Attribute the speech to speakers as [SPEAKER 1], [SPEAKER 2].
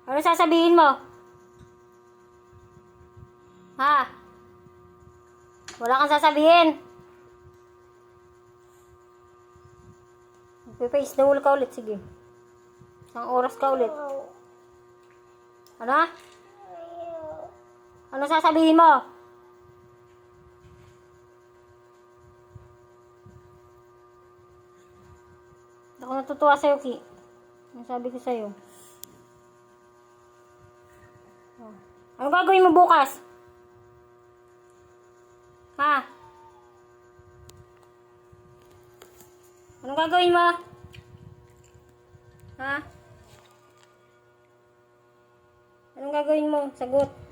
[SPEAKER 1] Ano sasabihin mo? Ha? Wala kang sasabihin. Face the wall ka ulit, sige. Isang oras ka ulit. Ano? Ano sasabihin mo? Ako natutuwa sa'yo, Ki. Ang sabi ko sa'yo. Ano gagawin mo bukas? Ha? Ano gagawin mo? Ha? Anong gagawin mo? Sagot.